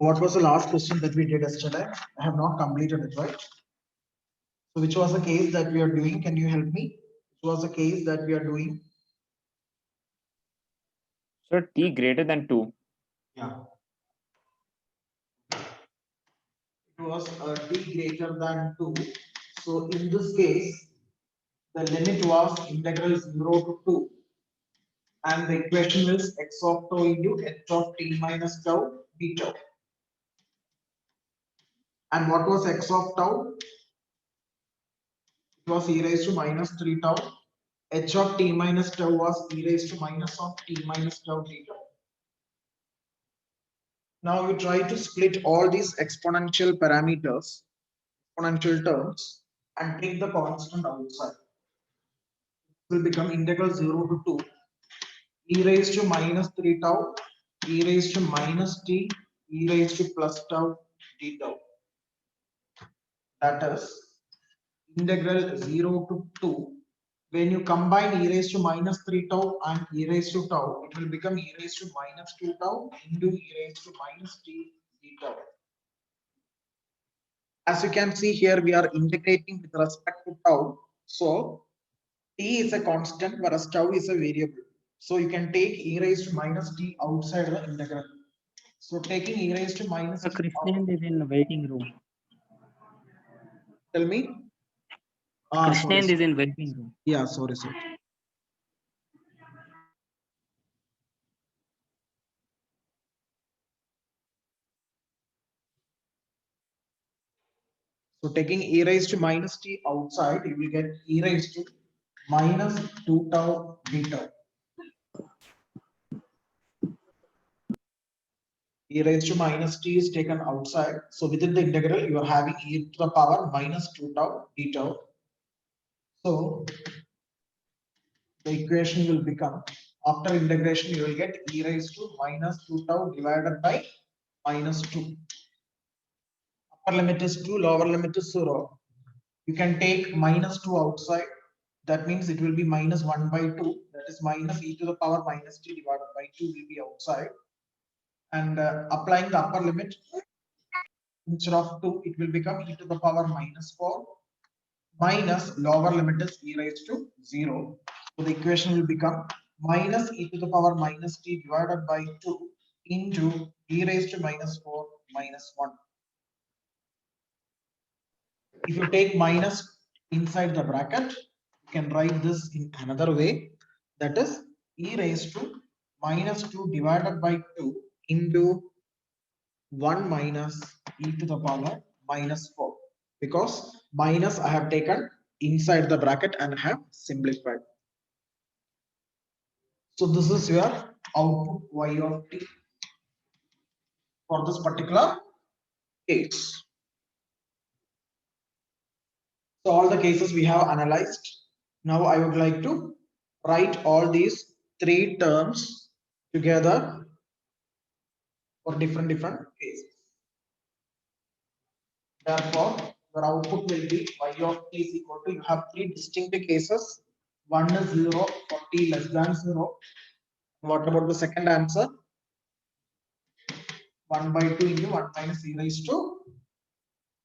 What was the last question that we did yesterday? I have not completed it, right? So which was the case that we are doing? Can you help me? Which was the case that we are doing? So t greater than 2. Yeah. It was t greater than 2. So in this case, the limit was integral 0 to 2. And the equation is x of tau into h of t minus tau d tau. And what was x of tau? It was e raised to minus 3 tau. H of t minus tau was e raised to minus of t minus tau d tau. Now you try to split all these exponential parameters, exponential terms, and take the constant outside. It will become integral 0 to 2 e raised to minus 3 tau, e raised to minus t, e raised to plus tau d tau. That is integral 0 to 2. When you combine e raised to minus 3 tau and e raised to tau, it will become e raised to minus 2 tau into e raised to minus t d tau. As you can see here, we are integrating with respect to tau. So t is a constant, whereas tau is a variable. So you can take e raised to minus t outside the integral. So taking e raised to minus So t Krishnan is in the waiting room. tell me. Krishnan Sorry. is in waiting room. Yeah, sorry. So taking e raised to minus t outside, you will get e raised to minus 2 tau d tau. E raised to minus t is taken outside. So within the integral, you are having e to the power minus 2 tau d tau. So the equation will become, after integration, you will get e raised to minus 2 tau divided by minus 2. Upper limit is 2, lower limit is 0. You can take minus 2 outside. That means it will be minus 1 by 2. That is minus e to the power minus t divided by 2 will be outside. And applying the upper limit, instead of 2, it will become e to the power minus 4 minus lower limit is e raised to 0. So the equation will become minus e to the power minus t divided by 2 into e raised to minus 4 minus 1. If you take minus inside the bracket, you can write this in another way. That is e raised to minus 2 divided by 2 into 1 minus e to the power minus 4. Because minus I have taken inside the bracket and have simplified. So this is your output y of t for this particular case. So all the cases we have analyzed. Now I would like to write all these three terms together for different cases. Therefore, your output will be y of t is equal to, you have three distinct cases. One is 0 for t less than 0. What about the second answer? 1 by 2 into 1 minus e raised to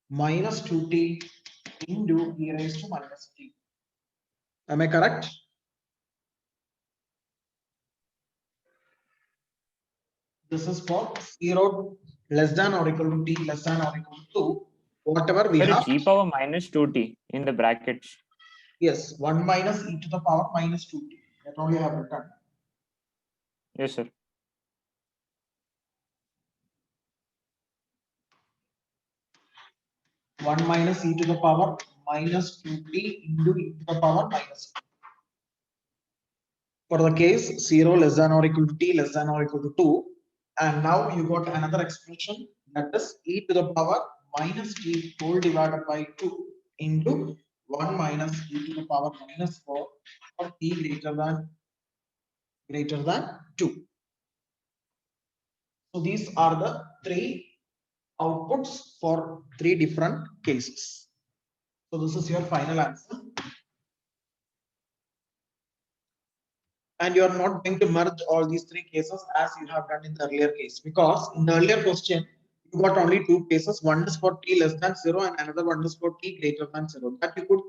minus 2t into e raised to minus t. Am I correct? This is for 0 less than or equal to t less than or equal to whatever we But have. it's e power minus 2t in the brackets. Yes, 1 minus e to the power minus 2t. That only I have written. Yes, sir. One minus e to the power minus 2t into e to the power minus 2. For the case 0 less than or equal to t less than or equal to 2. And now you got another expression, that is e to the power minus t whole divided by 2 into 1 minus e to the power minus 4 for t greater than 2. So these are the three outputs for three different cases. So this is your final answer. And you are not going to merge all these three cases as you have done in the earlier case, because in the earlier question you got only two cases. One is for t less than 0 and another one is for t greater than 0. That you could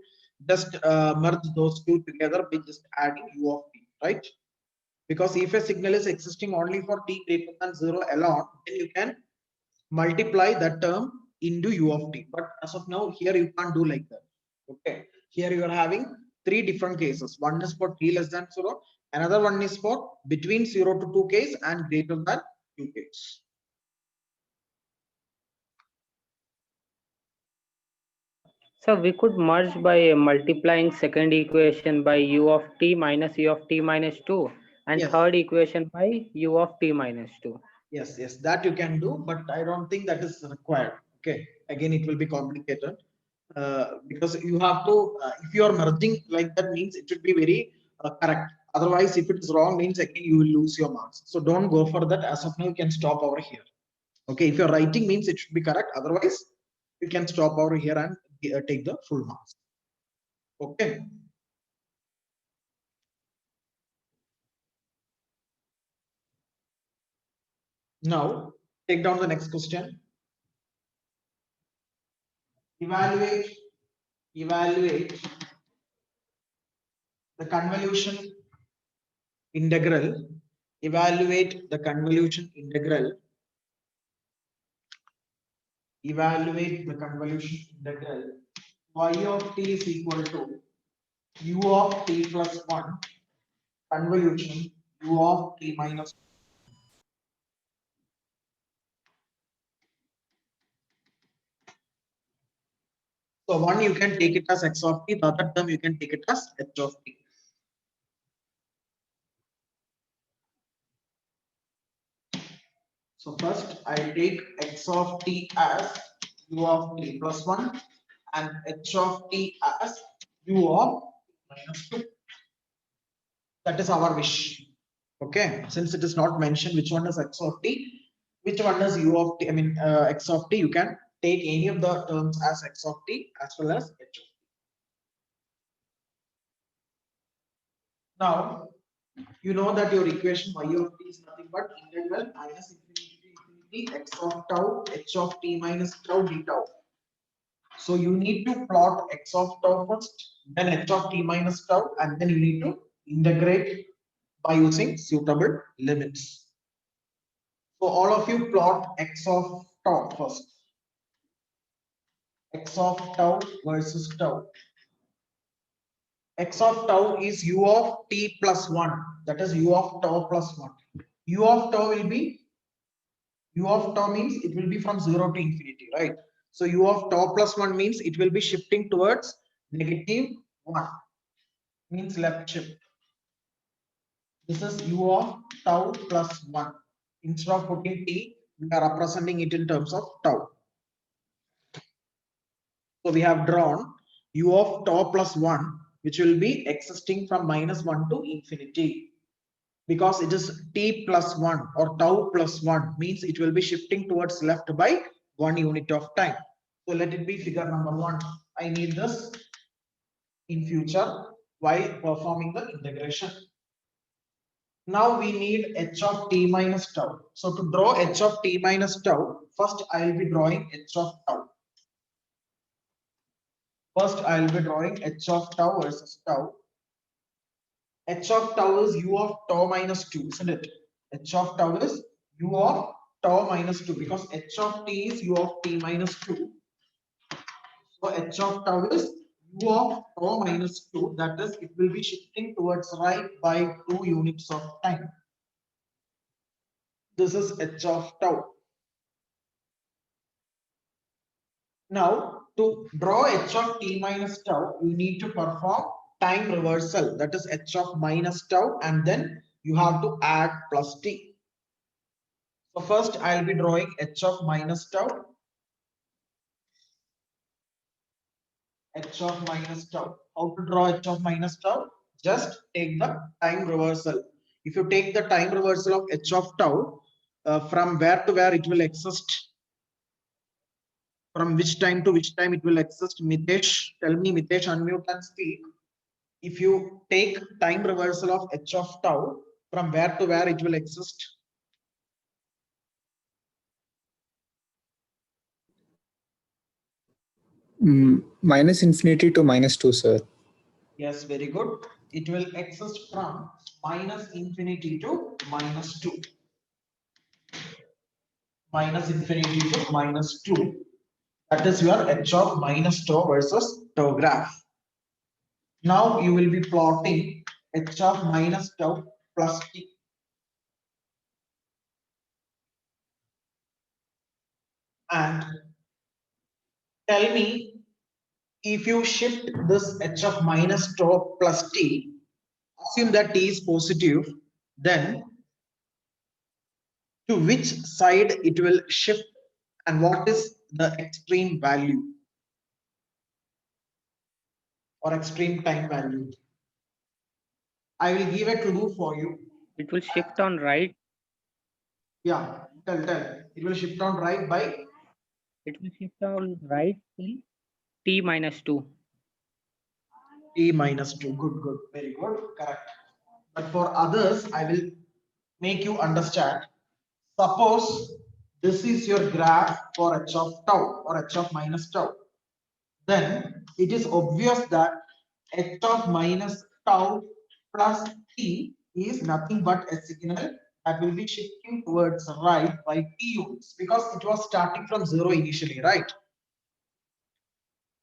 just merge those two together by just adding u of t, right? Because if a signal is existing only for t greater than 0 alone, then you can multiply that term into u of t. But as of now, here you can't do like that. Okay. Here you are having three different cases. One is for t less than 0. Another one is for between 0 to 2 case and greater than 2 case. So we could merge by multiplying second equation by u of t minus u of t minus 2 and Yes. third equation by u of t minus 2. Yes, yes, that you can do, but I don't think that is required. Okay, again, it will be complicated because you have to, if you are merging like that, means it should be very correct. Otherwise, if it is wrong, means again you will lose your marks. So don't go for that. As of now, you can stop over here. Okay, if you're writing, means it should be correct. Otherwise, you can stop over here and take the full marks. Okay. Now, take down the next question. Evaluate the convolution integral. Evaluate the convolution integral. Evaluate the convolution integral. Y of t is equal to u of t plus 1 convolution u of t minus. So one you can take it as x of t, the other term you can take it as h of t. So first I take x of t as u of t plus 1 and h of t as u of minus 2. That is our wish. Okay, since it is not mentioned which one is x of t, which one is u of t, I mean x of t, you can take any of the terms as x of t as well as h of t. Now, you know that your equation y of t is nothing but integral minus infinity to infinity x of tau h of t minus tau d tau. So you need to plot x of tau first, then h of t minus tau, and then you need to integrate by using suitable limits. So all of you plot x of tau first. X of tau versus tau. X of tau is u of t plus 1. That is u of tau plus 1. U of tau will be, u of tau means it will be from 0 to infinity, right? So u of tau plus 1 means it will be shifting towards negative 1. Means left shift. This is u of tau plus 1. Instead of putting t, we are representing it in terms of tau. So we have drawn u of tau plus 1, which will be existing from minus 1 to infinity. Because it is t plus 1 or tau plus 1 means it will be shifting towards left by 1 unit of time. So let it be figure number 1. I need this in future while performing the integration. Now we need h of t minus tau. So to draw h of t minus tau, first I will be drawing h of tau. First I will be drawing h of tau versus tau. H of tau is u of tau minus 2, isn't it? H of tau is u of tau minus 2 because h of t is u of t minus 2. So h of tau is u of tau minus 2. That is, it will be shifting towards right by 2 units of time. This is h of tau. Now, to draw h of t minus tau, you need to perform time reversal. That is h of minus tau, and then you have to add plus t. So first I'll be drawing h of minus tau. H of minus tau. How to draw h of minus tau? Just take the time reversal. If you take the time reversal of h of tau, from where to where it will exist, from which time to which time it will exist. Mitesh, tell me, Mitesh, unmute and speak. If you take time reversal of h of tau, from where to where it will exist? Minus infinity to minus 2, sir. Yes, very good. It will exist from minus infinity to minus 2. Minus infinity to minus 2. That is your h of minus tau versus tau graph. Now you will be plotting h of minus tau plus t. And tell me, if you shift this h of minus tau plus t, assume that t is positive, then to which side it will shift and what is the extreme value or extreme time value? I will give a to-do for you. It will shift on right. Yeah, tell. It will shift on right by It will shift on right till t minus 2. t minus 2. Good, very good, correct. But for others, I will make you understand. Suppose this is your graph for h of tau or h of minus tau. Then it is obvious that h of minus tau plus t is nothing but a signal that will be shifting towards right by t units because it was starting from 0 initially, right?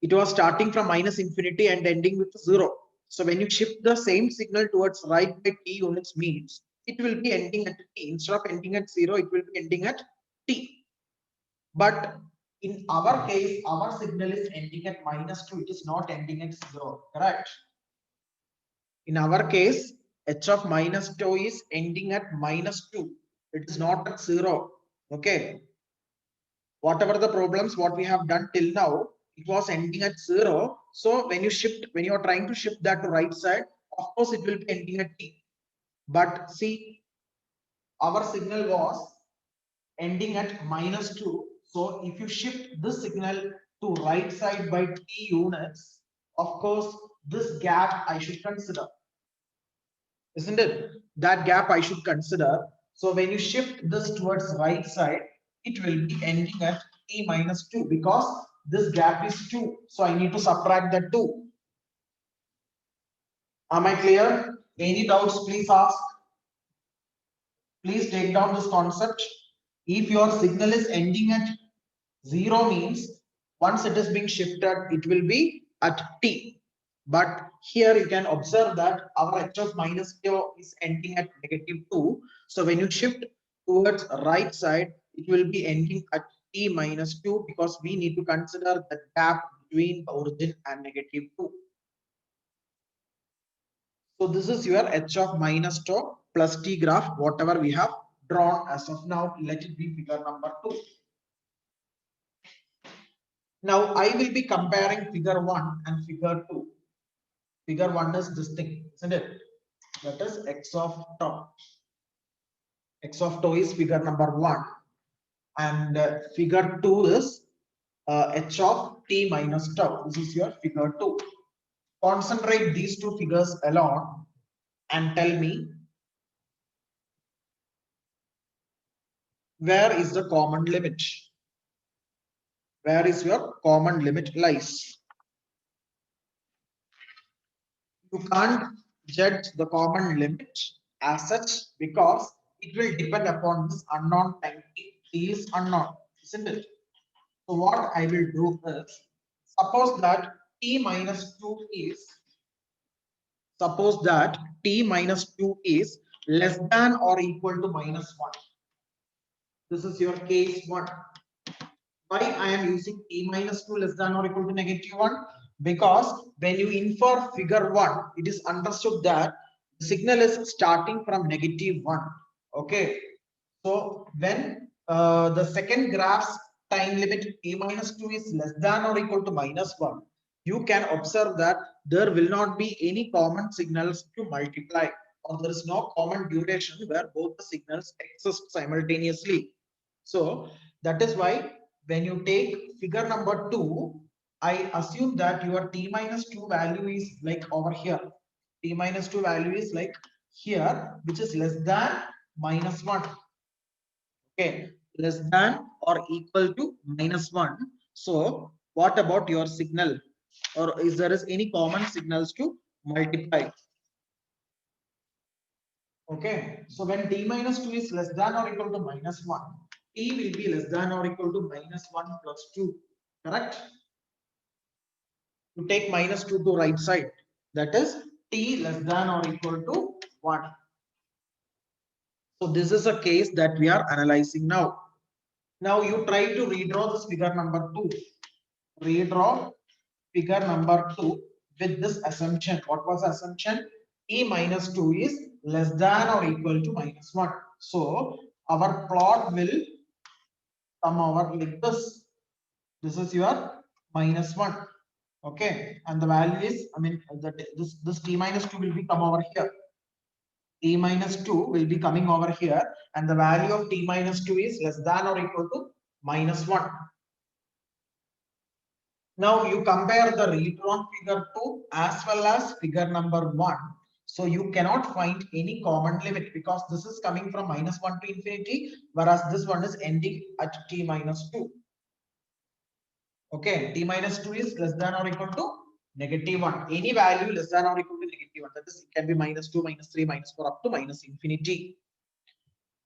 It was starting from minus infinity and ending with 0. So when you shift the same signal towards right by t units means it will be ending at t. Instead of ending at 0, it will be ending at t. But in our case, our signal is ending at minus 2. It is not ending at 0, correct? In our case, h of minus 2 is ending at minus 2. It is not at 0. Okay. Whatever the problems what we have done till now, it was ending at 0. So when you are trying to shift that to right side, of course it will be ending at t. But see, our signal was ending at minus 2. So if you shift this signal to right side by t units, of course this gap I should consider, isn't it? That gap I should consider. So when you shift this towards right side, it will be ending at t minus 2 because this gap is 2. So I need to subtract that 2. Am I clear? Any doubts, please ask. Please take down this concept. If your signal is ending at 0 means once it is being shifted, it will be at t. But here you can observe that our h of minus t is ending at negative 2. So when you shift towards right side, it will be ending at t minus 2 because we need to consider the gap between the origin and negative 2. So this is your h of minus tau plus t graph, whatever we have drawn as of now. Let it be figure number 2. Now I will be comparing figure 1 and figure 2. Figure 1 is this thing, isn't it? That is x of tau. X of tau is figure number 1. And figure 2 is h of t minus tau. This is your figure 2. Concentrate these two figures alone and tell me where is the common limit? Where is your common limit lies? You can't judge the common limit as such because it will depend upon this unknown time. T is unknown, isn't it? So what I will do is, suppose that t minus 2 is, less than or equal to minus 1. This is your case 1. Why I am using t minus 2 less than or equal to negative 1? Because when you infer figure 1, it is understood that the signal is starting from negative 1. Okay. So when the second graph's time limit t minus 2 is less than or equal to minus 1, you can observe that there will not be any common signals to multiply, or there is no common duration where both the signals exist simultaneously. So that is why when you take figure number 2, I assume that your t minus 2 value is like over here. T minus 2 value is like here, which is less than minus 1. Okay, less than or equal to minus 1. So What about your signal? Or is there is any common signals to multiply? Okay, so when t minus 2 is less than or equal to minus 1, t will be less than or equal to minus 1 plus 2, correct? You take minus 2 to right side, that is t less than or equal to 1. So this is a case that we are analyzing now. Now you try to redraw this figure number 2. Redraw figure number 2 with this assumption. What was the assumption? E minus 2 is less than or equal to minus 1. So our plot will come over like this. This is your minus 1. Okay, and the value is, this t minus 2 will be come over here. T minus 2 will be coming over here, and the value of t minus 2 is less than or equal to minus 1. Now you compare the redrawn figure 2 as well as figure number 1. So you cannot find any common limit because this is coming from minus 1 to infinity, whereas this one is ending at t minus 2. Okay, t minus 2 is less than or equal to negative 1. Any value less than or equal to negative 1. That is, it can be minus 2, minus 3, minus 4 up to minus infinity.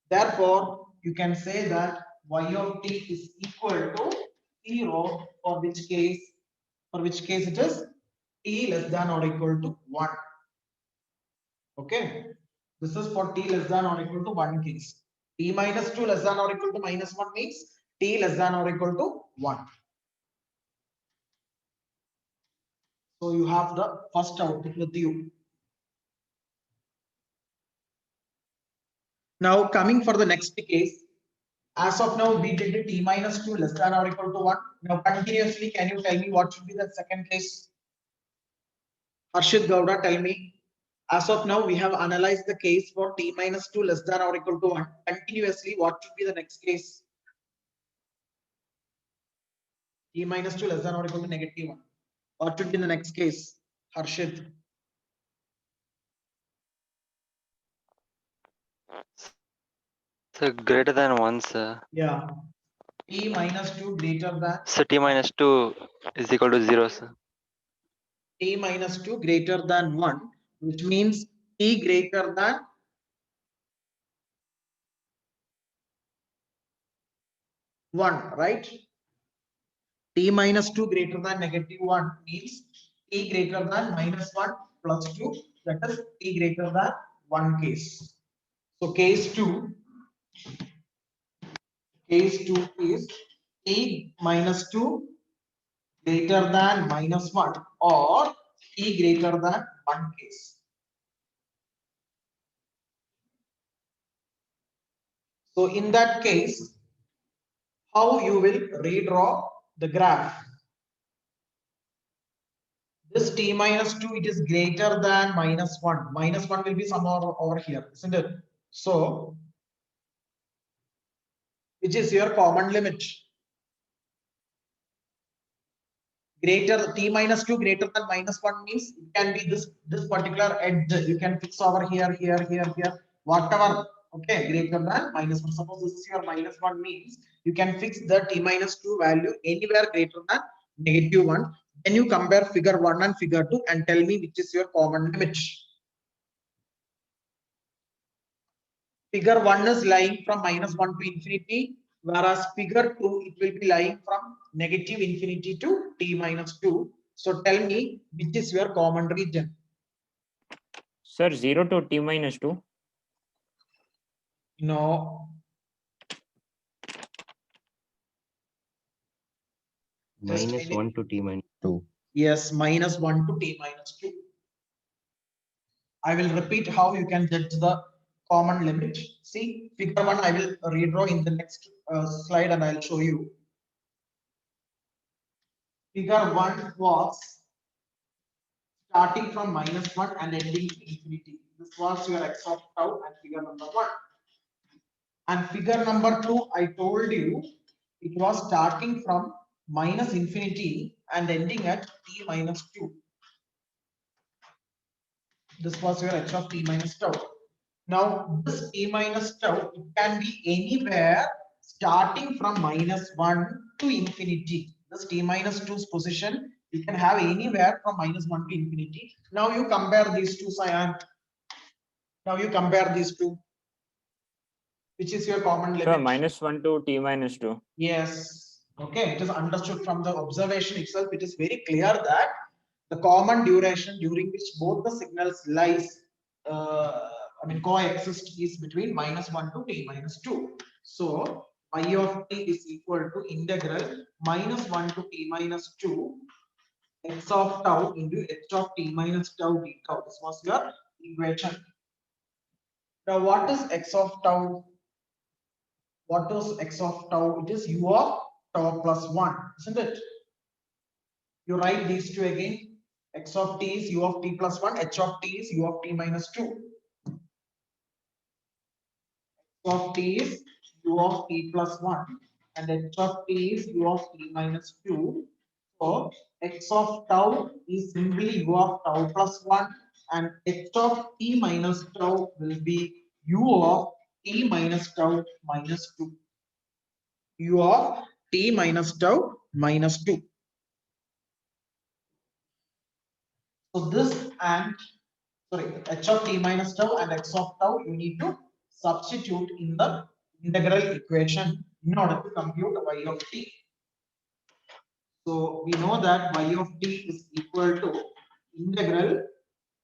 Therefore, you can say that y of t is equal to 0 for which case it is t less than or equal to 1. Okay, this is for t less than or equal to 1 case. T minus 2 less than or equal to minus 1 means t less than or equal to 1. So you have the first output with you. Now coming for the next case, as of now we did t minus 2 less than or equal to 1. Now continuously, can you tell me what should be the second case? Harshit Gowda, tell me. As of now we have analyzed the case for t minus 2 less than or equal to 1. Continuously, what should be the next case? T minus 2 less than or equal to negative 1. What should be the next case? Harshit. So greater than 1, sir. Yeah. T minus 2 greater than. So t minus 2 is equal to 0, sir. T minus 2 greater than 1, which means t greater than 1, right? T minus 2 greater than negative 1 means t greater than minus 1 plus 2, that is t greater than 1 case. So case 2 is t minus 2 greater than minus 1 or t greater than 1 case. So in that case, how you will redraw the graph? This t minus 2, it is greater than minus 1. Minus 1 will be somewhere over here, isn't it? So, which is your common limit? Greater t minus 2 greater than minus 1 means it can be this particular edge. You can fix over here, whatever. Okay, greater than minus 1. Suppose this is your minus 1 means you can fix the t minus 2 value anywhere greater than negative 1. Then you compare figure 1 and figure 2 and tell me which is your common limit. Figure 1 is lying from minus 1 to infinity, whereas figure 2 it will be lying from negative infinity to t minus 2. So tell me which is your common region. Sir, 0 to t minus 2. No. Minus 1 to t minus 2. Yes, minus 1 to t minus 2. I will repeat how you can judge the common limit. See, figure 1 I will redraw in the next slide and I'll show you. Figure 1 was starting from minus 1 and ending infinity. This was your x of tau and figure number 1. And figure number 2, I told you it was starting from minus infinity and ending at t minus 2. This was your h of t minus tau. Now this t minus tau, it can be anywhere starting from minus 1 to infinity. this t minus 2's position you can have anywhere from -1 to infinity. Now you compare these two, Cyan. Now you compare these two. Which is your common limit? Sir, -1 to t minus 2. Yes. Okay. It is understood from the observation itself. It is very clear that the common duration during which both the signals lies, coexist is between -1 to t minus 2. So y of t is equal to integral -1 to t minus 2 x of tau into h of t minus tau d tau. This was your equation. Now what is x of tau? What is x of tau? It is u of tau plus 1, isn't it? You write these two again. X of t is u of t plus 1, h of t is u of t minus 2. X of t is u of t plus 1 and h of t is u of t minus 2. So x of tau is simply u of tau plus 1 and h of t minus tau will be u of t minus tau minus 2. U of t minus tau minus 2. So this and h of t minus tau and x of tau you need to substitute in the integral equation in order to compute y of t. So we know that y of t is equal to integral,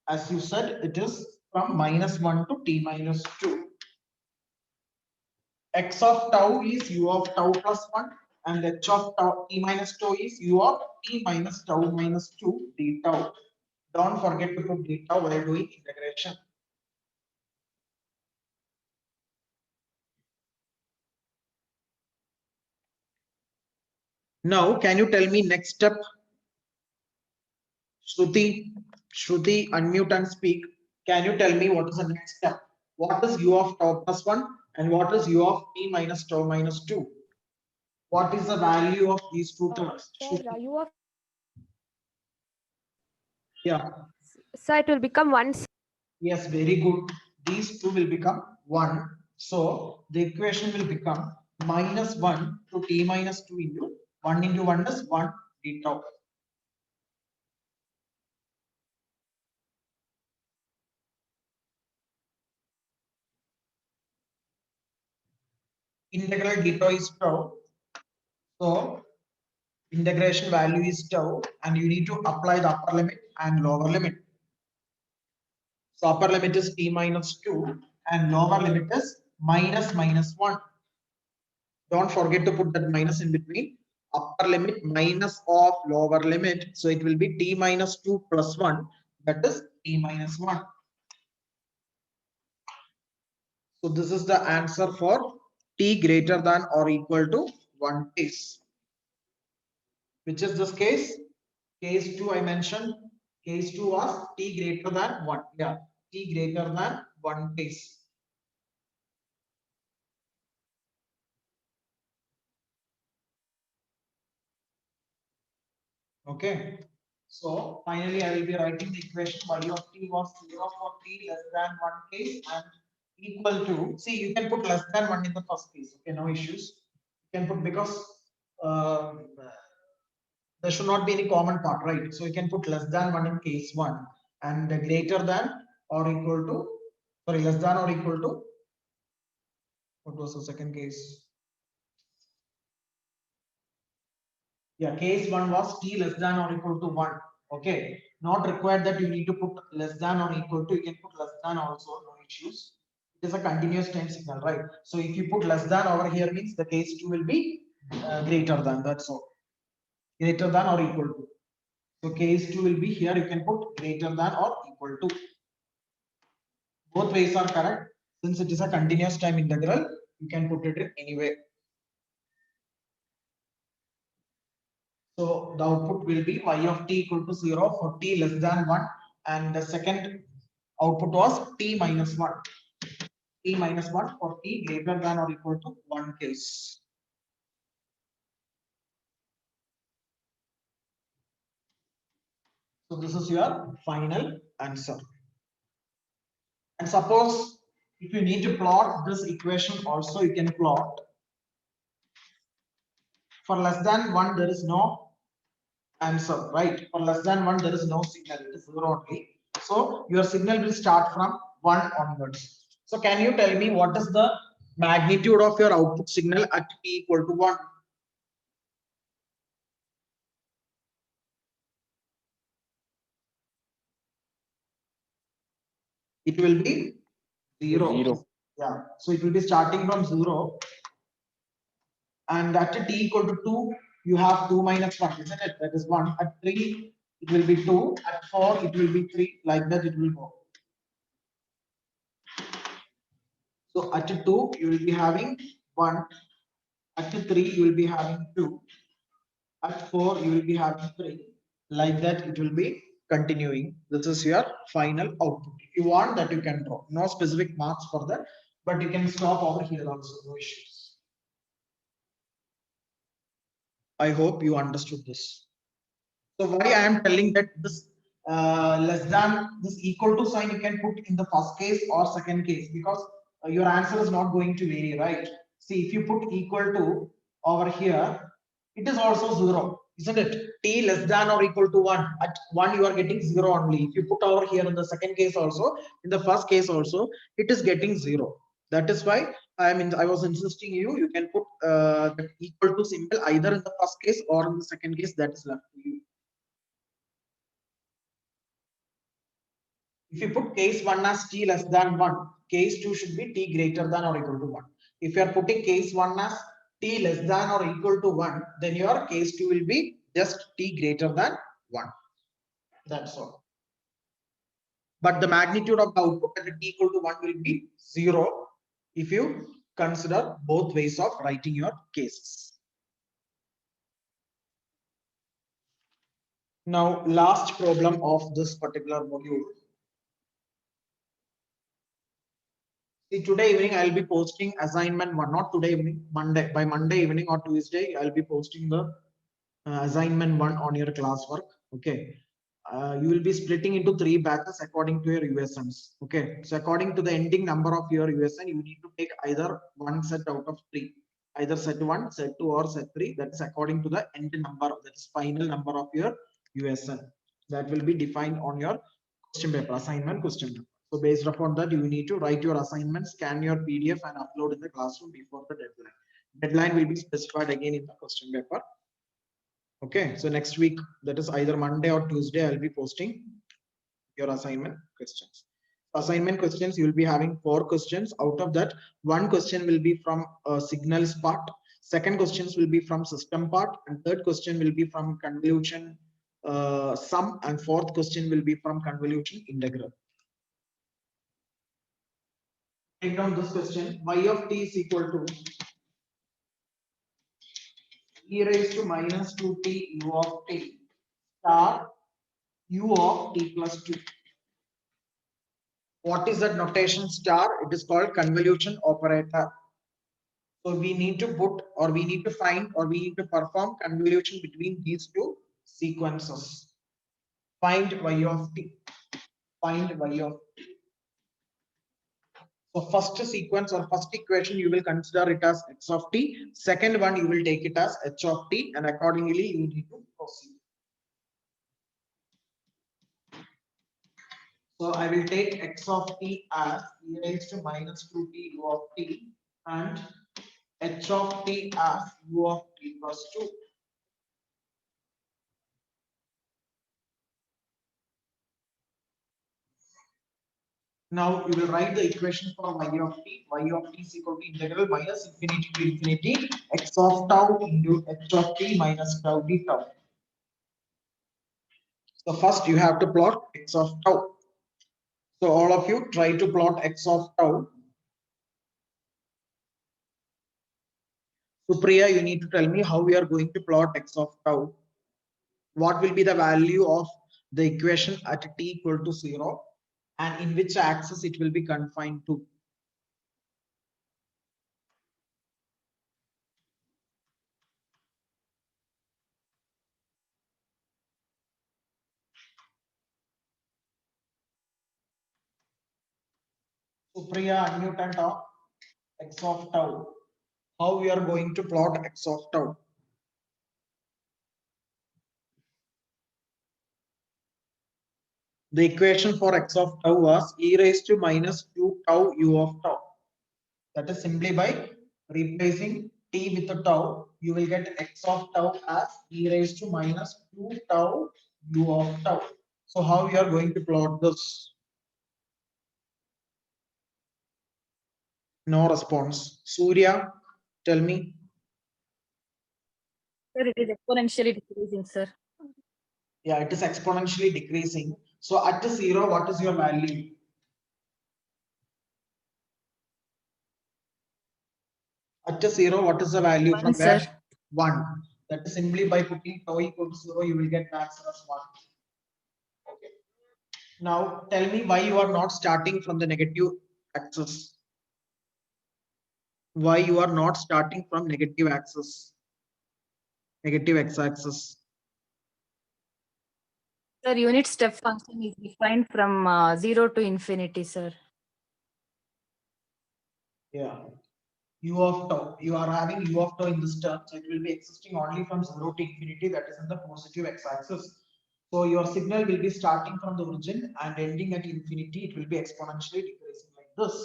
as you said, it is from -1 to t minus 2. X of tau is u of tau plus 1 and h of tau t minus tau is u of t minus tau minus 2 d tau. Don't forget to put d tau while doing integration. Now, can you tell me next step? Shruti, unmute and speak. Can you tell me what is the next step? What is u of tau plus 1 and what is u of t minus tau minus 2? What is the value of these two terms? Sir, u of Yeah. sir, it will become 1. Yes, very good. These two will become 1. So the equation will become -1 to t minus 2 into 1 into 1 is 1 d tau. Integral d tau is tau. So integration value is tau and you need to apply the upper limit and lower limit. So upper limit is t minus 2 and lower limit is -1. Don't forget to put that minus in between. Upper limit minus of lower limit. So it will be t minus 2 plus 1. That is t minus 1. So this is the answer for t greater than or equal to 1 case. Which is this case? Case 2 I mentioned. Case 2 was t greater than 1. Yeah, t greater than 1 case. Okay. So finally I will be writing the equation y of t was 0 for t less than 1 case and equal to, see you can put less than 1 in the first case. Okay, no issues. You can put because there should not be any common part, right? So you can put less than 1 in case 1 and greater than or equal to, less than or equal to, what was the second case? Yeah, case 1 was t less than or equal to 1. Okay, not required that you need to put less than or equal to, you can put less than also, no issues. It is a continuous time signal, right? So if you put less than over here means the case 2 will be greater than, that's all. Greater than or equal to. So case 2 will be here, you can put greater than or equal to. Both ways are correct. Since it is a continuous time integral, you can put it in any way. So the output will be y of t equal to 0 for t less than 1 and the second output was t minus 1. T minus 1 for t greater than or equal to 1 case. So this is your final answer. And suppose if you need to plot this equation also you can plot. For less than 1, there is no answer, right? For less than 1, there is no signal, it is 0 only. So your signal will start from 1 onwards. So can you tell me what is the magnitude of your output signal at t equal to 1? It will be 0. 0. Yeah, so it will be starting from 0, and at t equal to 2, you have 2 minus 1, isn't it? That is 1. At 3, it will be 2. At 4, it will be 3. Like that, it will go. So at 2, you will be having 1. At 3, you will be having 2. At 4, you will be having 3. Like that, it will be continuing. This is your final output. If you want that, you can draw. No specific marks for that, but you can stop over here also. No issues. I hope you understood this. So why I am telling that this less than this equal to sign you can put in the first case or second case, because your answer is not going to vary, right? See, if you put equal to over here, it is also 0, isn't it? T less than or equal to 1. At 1 you are getting 0 only. If you put over here in the second case also, in the first case also, it is getting 0. That is why I was insisting you can put the equal to symbol either in the first case or in the second case. That is left to you. If you put case 1 as t less than 1, case 2 should be t greater than or equal to 1. If you are putting case 1 as t less than or equal to 1, then your case 2 will be just t greater than 1. That's all. But the magnitude of the output at t equal to 1 will be 0 if you consider both ways of writing your cases. Now, last problem of this particular module. See, today evening I'll be posting assignment 1, not today evening, Monday. By Monday evening or Tuesday, I'll be posting the assignment 1 on your classwork. Okay. You will be splitting into 3 batches according to your USNs. Okay. So according to the ending number of your USN, you need to take either one set out of 3. Either set 1, set 2, or set 3. That is according to the end number, that is final number of your USN. That will be defined on your question paper, assignment question paper. So based upon that, you need to write your assignment, scan your PDF and upload in the classroom before the deadline. Deadline will be specified again in the question paper. Okay, so next week, that is either Monday or Tuesday, I'll be posting your assignment questions. Assignment questions, you will be having 4 questions. Out of that, 1 question will be from signals part, second questions will be from system part, and third question will be from convolution sum, and fourth question will be from convolution integral. Take down this question. Y of t is equal to e raised to minus 2t u of t star u of t plus 2. What is that notation star? It is called convolution operator. So we need to put, or we need to find, or we need to perform convolution between these two sequences. Find y of t. Find y of t. So first sequence or first equation, you will consider it as x of t. Second one, you will take it as h of t, and accordingly you need to proceed. So I will take x of t as e raised to minus 2t u of t, and h of t as u of t plus 2. Now you will write the equation for y of t. Y of t is equal to integral minus infinity to infinity x of tau into h of t minus tau d tau. So first you have to plot x of tau. So all of you try to plot x of tau. Supriya, you need to tell me how we are going to plot x of tau. What will be the value of the equation at t equal to 0, and in which axis it will be confined to. Supriya, unmute and talk. X of tau. How we are going to plot x of tau? The equation for x of tau was e raised to minus 2 tau u of tau. That is simply by replacing t with a tau, you will get x of tau as e raised to minus 2 tau u of tau. So how we are going to plot this? No response. Surya, tell me. Sir, it is exponentially decreasing, sir. Yeah, it is exponentially decreasing. So at 0, what is your value? At 0, what is the value from One, sir. where? 1. That is simply by putting tau equal to 0, you will get the answer as 1. Okay. Now tell me why you are not starting from the negative axis. Why you are not starting from negative axis? Negative x-axis. Sir, unit step function is defined from 0 to infinity, sir. Yeah. U of tau. You are having u of tau in this term, so it will be existing only from 0 to infinity, that is in the positive x-axis. So your signal will be starting from the origin and ending at infinity. It will be exponentially decreasing like this.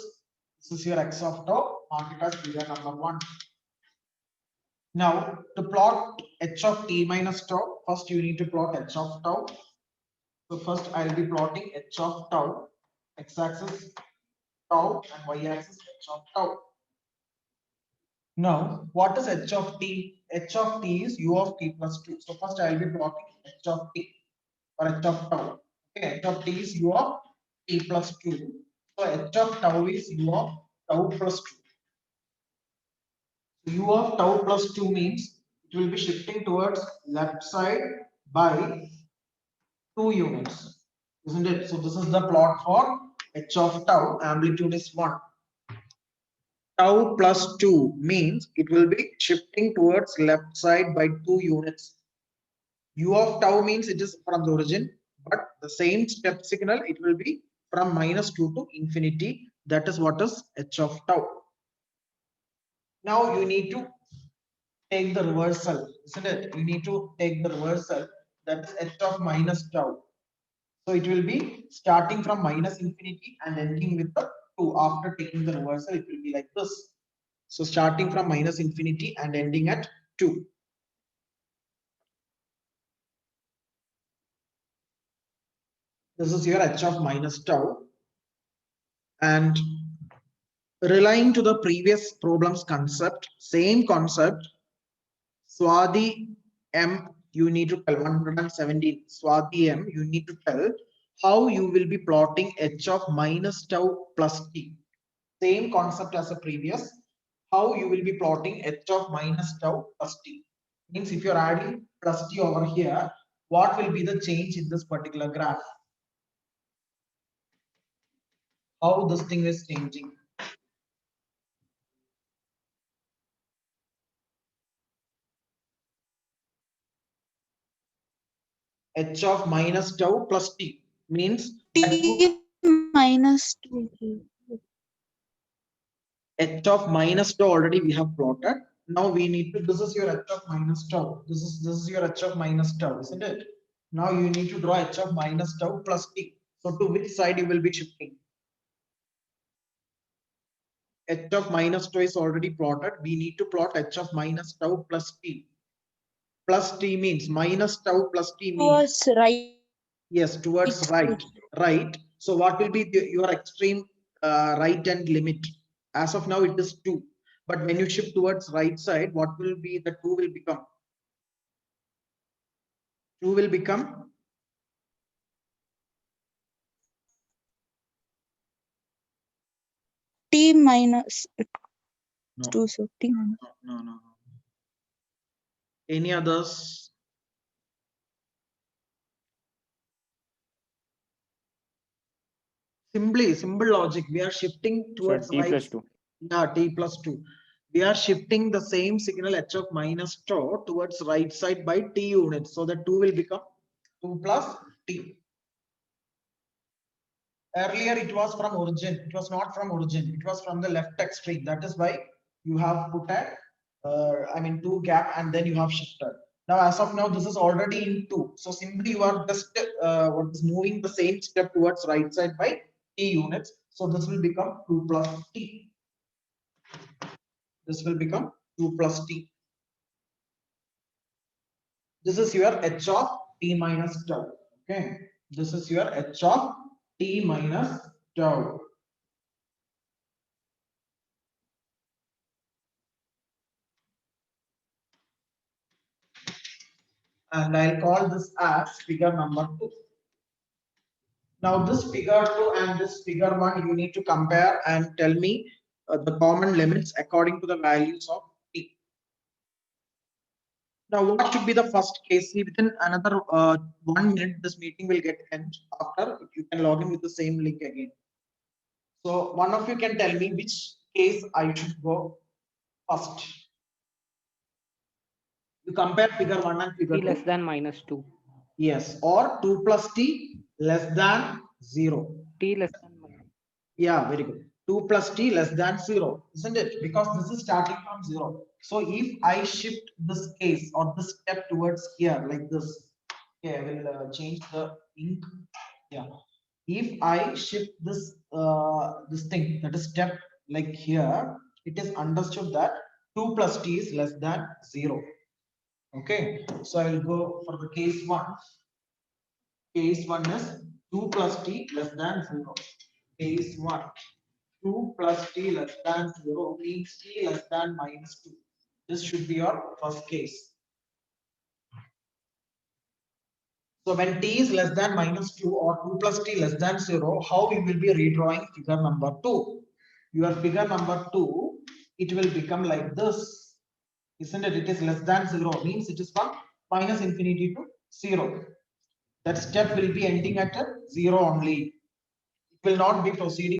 This is your x of tau. Mark it as figure number 1. Now to plot h of t minus tau, first you need to plot h of tau. So first I will be plotting h of tau, x-axis tau and y-axis h of tau. Now, what is h of t? H of t is u of t plus 2. So first I will be plotting h of t or h of tau. Okay, h of t is u of t plus 2. So h of tau is u of tau plus 2. U of tau plus 2 means it will be shifting towards left side by 2 units, isn't it? So this is the plot for h of tau. Amplitude is 1. Tau plus 2 means it will be shifting towards left side by 2 units. U of tau means it is from the origin, but the same step signal, it will be from minus 2 to infinity. That is what is h of tau. Now you need to take the reversal, isn't it? You need to take the reversal, that is h of minus tau. So it will be starting from minus infinity and ending with the 2. After taking the reversal, it will be like this. So starting from minus infinity and ending at 2. This is your h of minus tau. And relying to the previous problems concept, same concept, Swati M, you need to tell 117, Swati M, you need to tell how you will be plotting h of minus tau plus t. Same concept as the previous, how you will be plotting h of minus tau plus t. Means if you're adding plus t over here, what will be the change in this particular graph? How this thing is changing? H of minus tau plus t means T minus 2. h of minus tau already we have plotted. Now we need to, this is your h of minus tau. This is your h of minus tau, isn't it? Now you need to draw h of minus tau plus t. So to which side you will be shifting? H of minus tau is already plotted. We need to plot h of minus tau plus t. Plus t means minus tau plus t means Towards right. yes, towards right. Right. So what will be your extreme right hand limit? As of now, it is 2. But when you shift towards right side, what will be the 2 will become? 2 will become T minus no, 2. So T minus. no. Any others? Simple logic. We are shifting Sir, towards t right. plus 2. Yeah, t plus 2. We are shifting the same signal h of minus tau towards right side by t units. So the 2 will become 2 plus t. Earlier it was from origin. It was not from origin. It was from the left extreme. That is why you have put a 2 gap and then you have shifted. Now, as of now, this is already in 2. So simply you are just moving the same step towards right side by t units. So this will become 2 plus t. This will become 2 plus t. This is your h of t minus tau. Okay. This is your h of t minus tau. And I'll call this as figure number 2. Now this figure 2 and this figure 1, you need to compare and tell me the common limits according to the values of t. Now what should be the first case? See, within another 1 minute, this meeting will get end. After, you can log in with the same link again. So one of you can tell me which case I should go first. You compare figure 1 and figure t 2. less than minus 2. Yes, or 2 plus t less than 0. T less than minus. Yeah, very good. 2 plus t less than 0, isn't it? Because this is starting from 0. So if I shift this case or this step towards here like this, okay, I will change the ink. Yeah. If I shift this this thing, that is step like here, it is understood that 2 plus t is less than 0. Okay, so I will go for the case 1. Case 1 is 2 plus t less than 0. Case 1, 2 plus t less than 0 means t less than minus 2. This should be your first case. So when t is less than minus 2 or 2 plus t less than 0, how we will be redrawing figure number 2? Your figure number 2, it will become like this. Isn't it? It is less than 0 means it is from minus infinity to 0. That step will be ending at 0 only. It will not be proceeding